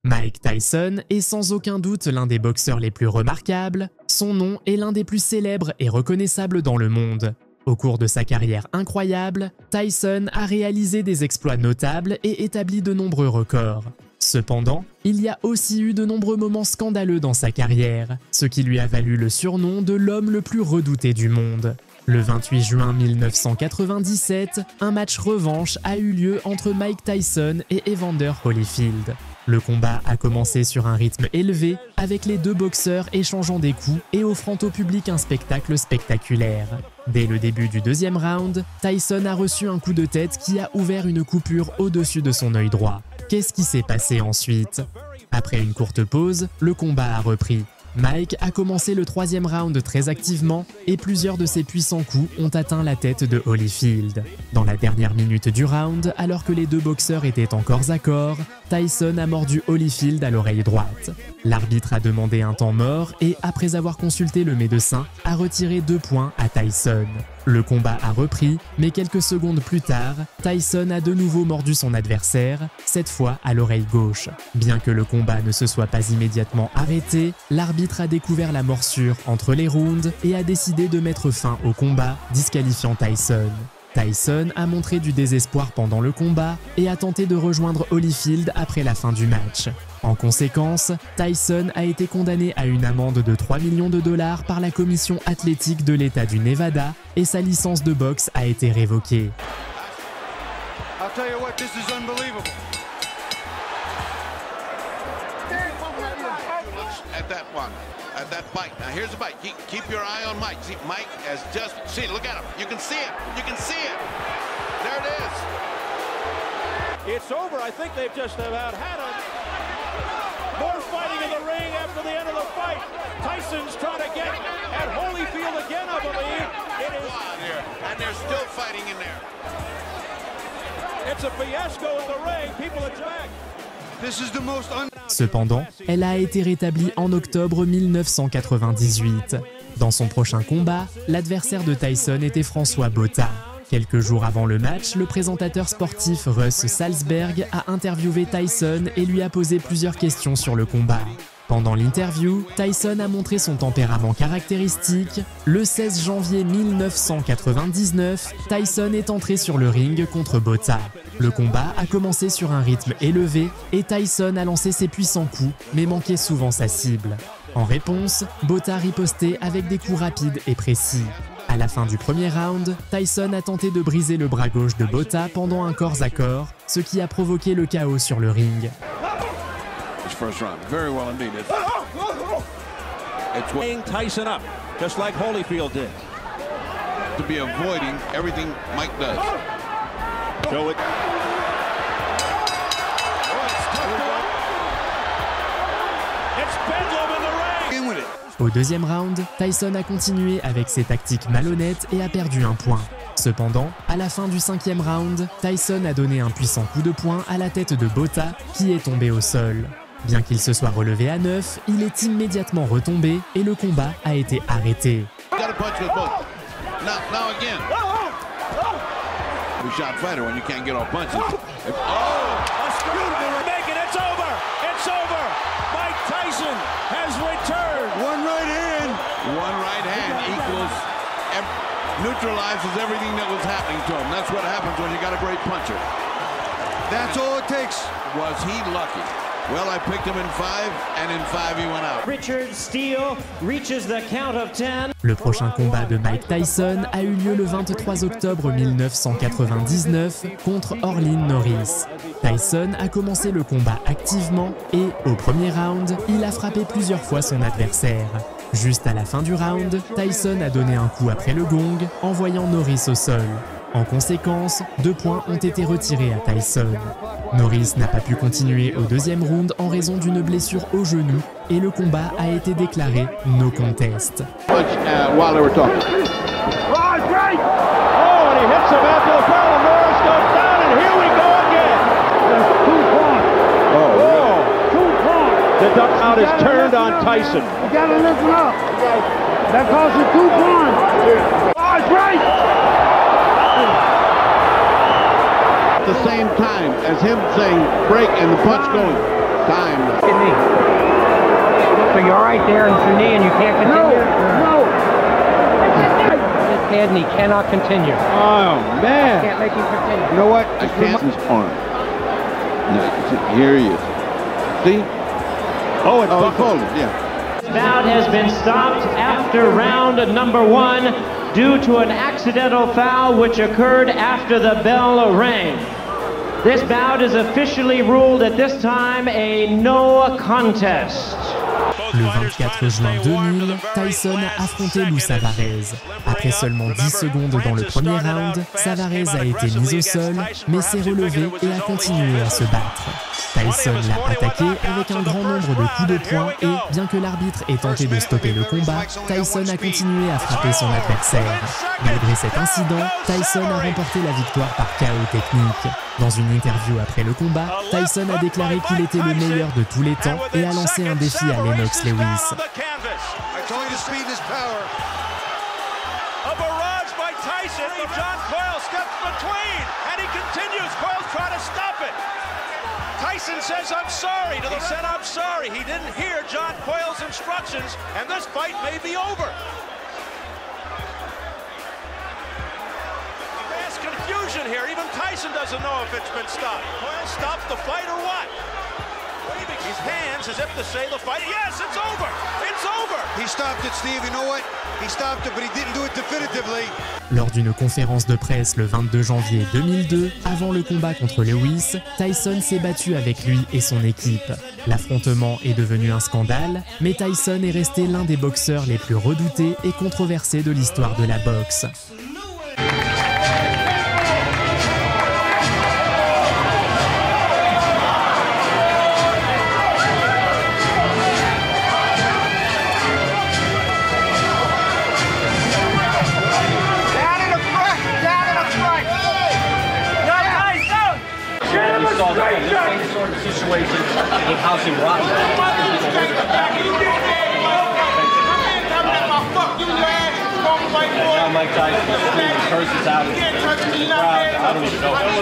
Mike Tyson est sans aucun doute l'un des boxeurs les plus remarquables, son nom est l'un des plus célèbres et reconnaissables dans le monde. Au cours de sa carrière incroyable, Tyson a réalisé des exploits notables et établi de nombreux records. Cependant, il y a aussi eu de nombreux moments scandaleux dans sa carrière, ce qui lui a valu le surnom de l'homme le plus redouté du monde. Le 28 juin 1997, un match revanche a eu lieu entre Mike Tyson et Evander Holyfield. Le combat a commencé sur un rythme élevé, avec les deux boxeurs échangeant des coups et offrant au public un spectacle spectaculaire. Dès le début du deuxième round, Tyson a reçu un coup de tête qui a ouvert une coupure au-dessus de son œil droit. Qu'est-ce qui s'est passé ensuite? Après une courte pause, le combat a repris. Mike a commencé le troisième round très activement et plusieurs de ses puissants coups ont atteint la tête de Holyfield. Dans la dernière minute du round, alors que les deux boxeurs étaient en corps à corps, Tyson a mordu Holyfield à l'oreille droite. L'arbitre a demandé un temps mort et, après avoir consulté le médecin, a retiré 2 points à Tyson. Le combat a repris, mais quelques secondes plus tard, Tyson a de nouveau mordu son adversaire, cette fois à l'oreille gauche. Bien que le combat ne se soit pas immédiatement arrêté, l'arbitre a découvert la morsure entre les rounds et a décidé de mettre fin au combat, disqualifiant Tyson. Tyson a montré du désespoir pendant le combat et a tenté de rejoindre Holyfield après la fin du match. En conséquence, Tyson a été condamné à une amende de 3 millions de dollars par la commission athlétique de l'État du Nevada et sa licence de boxe a été révoquée. At that bite. Now here's the bite. Keep your eye on Mike. See, Mike has just see. Look at him. You can see it. You can see it. There it is. It's over. I think they've just about had it. More fighting in the ring after the end of the fight. Tyson's trying to get at Holyfield again, I believe. It is. And they're still fighting in there. It's a fiasco in the ring. People are back. Cependant, elle a été rétablie en octobre 1998. Dans son prochain combat, l'adversaire de Tyson était François Botha. Quelques jours avant le match, le présentateur sportif Russ Salzberg a interviewé Tyson et lui a posé plusieurs questions sur le combat. Pendant l'interview, Tyson a montré son tempérament caractéristique. Le 16 janvier 1999, Tyson est entré sur le ring contre Botha. Le combat a commencé sur un rythme élevé et Tyson a lancé ses puissants coups, mais manquait souvent sa cible. En réponse, Botha ripostait avec des coups rapides et précis. À la fin du premier round, Tyson a tenté de briser le bras gauche de Botha pendant un corps à corps, ce qui a provoqué le chaos sur le ring. First round, very well indeed. It's Weighing Tyson up, just like Holyfield did. To be avoiding everything Mike does. So it. It's bedlam in the ring. In with it. Au deuxième round, Tyson a continué avec ses tactiques malhonnêtes et a perdu un point. Cependant, à la fin du 5e round, Tyson a donné un puissant coup de poing à la tête de Botha qui est tombé au sol. Bien qu'il se soit relevé à 9, il est immédiatement retombé et le combat a été arrêté. Neutralizes everything that was happening to him. That's what happens when you got a great puncher. That's all it takes. Was he lucky? Well, I picked him in 5, and in 5 he went out. Richard Steele reaches the count of 10. Le prochain combat de Mike Tyson a eu lieu le 23 octobre 1999 contre Orlin Norris. Tyson a commencé le combat activement et, au premier round, il a frappé plusieurs fois son adversaire. Juste à la fin du round, Tyson a donné un coup après le gong, envoyant Norris au sol. En conséquence, 2 points ont été retirés à Tyson. Norris n'a pas pu continuer au deuxième round en raison d'une blessure au genou et le combat a été déclaré no contest. The dugout is turned on Tyson. You gotta listen up. That costs you 2 points. Oh, it's right. At the same time as him saying break and the punch going. time. Knee. So you're right there in your knee and you can't continue? No. His head and he cannot continue. Oh, man. Can't make him continue. You know what? I can't. His arm. No, here he is. See? Oh, it's Oh, he folded, yeah. This bout has been stopped after round number 1 due to an accidental foul which occurred after the bell rang. This bout is officially ruled at this time a no contest. Le 24 juin 2000, Tyson a affronté Lou Savarez. Après seulement 10 secondes dans le premier round, Savarez a été mis au sol, mais s'est relevé et a continué à se battre. Tyson l'a attaqué avec un grand nombre de coups de poing et, bien que l'arbitre ait tenté de stopper le combat, Tyson a continué à frapper son adversaire. Malgré cet incident, Tyson a remporté la victoire par KO technique. Dans une interview après le combat, Tyson a déclaré qu'il était le meilleur de tous les temps et a lancé un défi à Lennox Lewis. A barrage by Tyson, and John Coyle steps between, and he continues. Coyle's trying to stop it. Tyson says, I'm sorry. He said, I'm sorry. He didn't hear John Coyle's instructions, and this fight may be over. There's confusion here. Even Tyson doesn't know if it's been stopped. Coyle stops the fight or what? Waving his hands as if to say the fight. Yes, it's over. It's over. He stopped it, Steve. You know what? He stopped it, but he didn't do it definitively. Lors d'une conférence de presse le 22 janvier 2002, avant le combat contre Lewis, Tyson s'est battu avec lui et son équipe. L'affrontement est devenu un scandale, mais Tyson est resté l'un des boxeurs les plus redoutés et controversés de l'histoire de la boxe. Situation with Housing Rotten. Mike Tyson curses out. I don't even know.